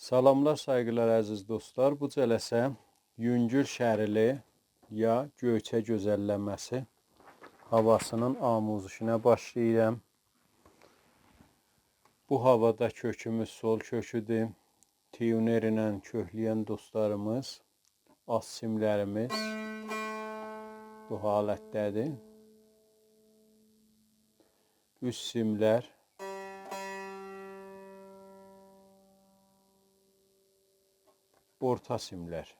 Salamlar, saygılar əziz dostlar. Bu cələsə yüngül şərili ya göyçə gözəlləməsi havasının amuzuşuna başlayıram. Bu havada kökümüz sol köküdür. Tuner ilə kökləyən dostlarımız, az simlərimiz bu halətdədir. Üst simlər, orta simlər.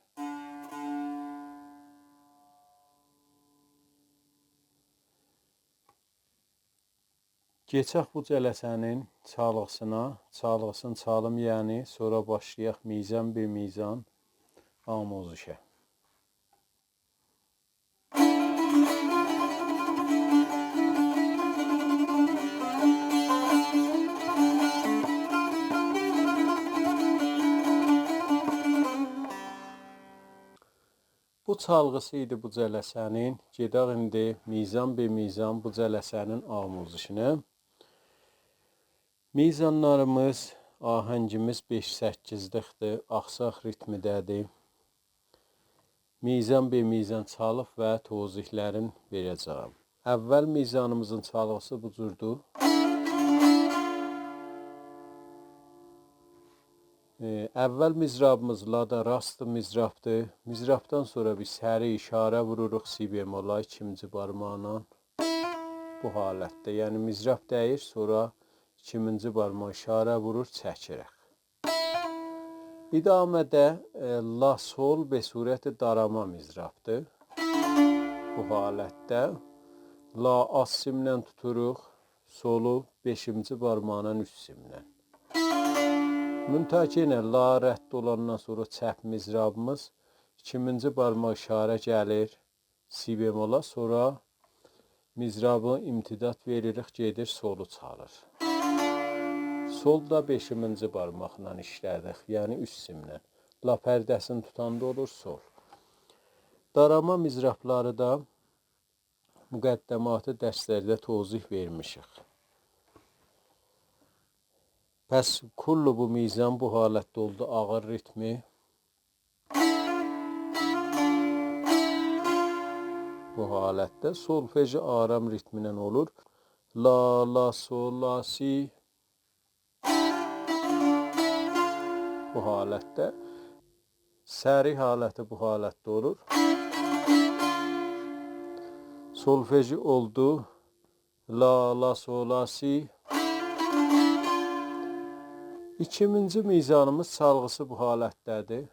Keçək bu cələsənin çalğısına, çalğısın çalım yəni, sonra başlayaq mizan bir mizan amuzuşa. Bu çalğısı idi bu cələsənin. Gedək indi mizan bir mizan bu cələsənin amuzuşuna. Mizanlarımız, ahəngimiz 5-8'likdir, axsaq ritmidədir. Mizan bir mizan çalıb və tozihlərin verəcəyim. Əvvəl mizanımızın çalğısı bu cürdür. Əvvəl mizrabımız lada rastı mizrabdır. Mizrabdan sonra bir səri işarə vururuq si bemola ikinci barmağla. Bu halətdə, yəni mizrab dəyir, sonra ikinci barmaq işarə vurur, çəkirək. İdamədə la sol be surəti darama mizrabdır. Bu halətdə la az simlə tuturuq, solu 5-ci barmağla üst simlə. Müntəkinə la rədd olandan sonra çəp mizrabımız, ikinci barmaq işarə gəlir si bemola, sonra mizrabı imtidad veririk, gedir solu çalır. Solda 5-ci barmaqla işlədik, yəni üst simlə. La pərdəsini tutanda olur sol. Darama mizrabları da müqəddəmatı dərslərdə tozih vermişik. Pəs kullu bu mizan bu halətdə oldu, ağır ritmi. Bu halətdə solfeji aram ritminə olur. La, la, sol, la, si. Bu halətdə. Səri haləti bu halətdə olur. Solfeji oldu. La, la, sol, la, si. İkinci mizanımız çalğısı bu halətdədir.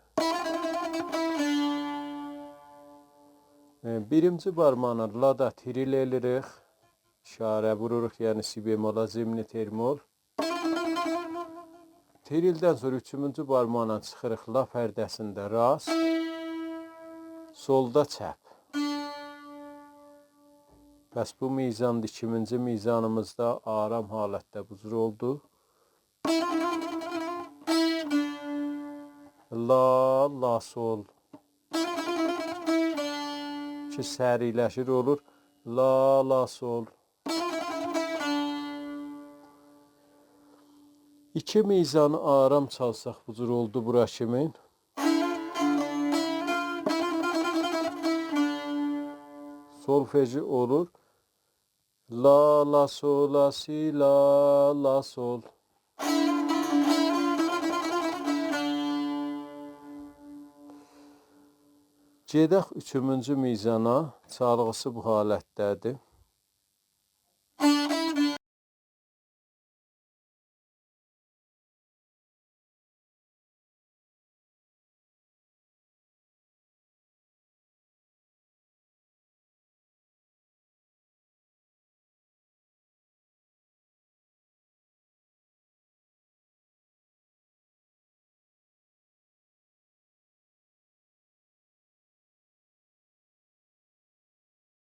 Birinci barmağına la da tril edirik. İşarə vururuq, yəni si bemola zimni termol. Trildən sonra üçüncü barmağına çıxırıq la pərdəsində rast. Solda çəp. Bəs bu mizandır, ikinci mizanımızda aram halətdə bu cür oldu. La, la, sol. Ki səriləşir olur. La, la, sol. İki mizanı aram çalsaq bu cür oldu bura kimi. Solfeji olur. La, la, sol, la, si, la, la, sol. Gedək üçüncü mizana, çalğısı bu halətdədir.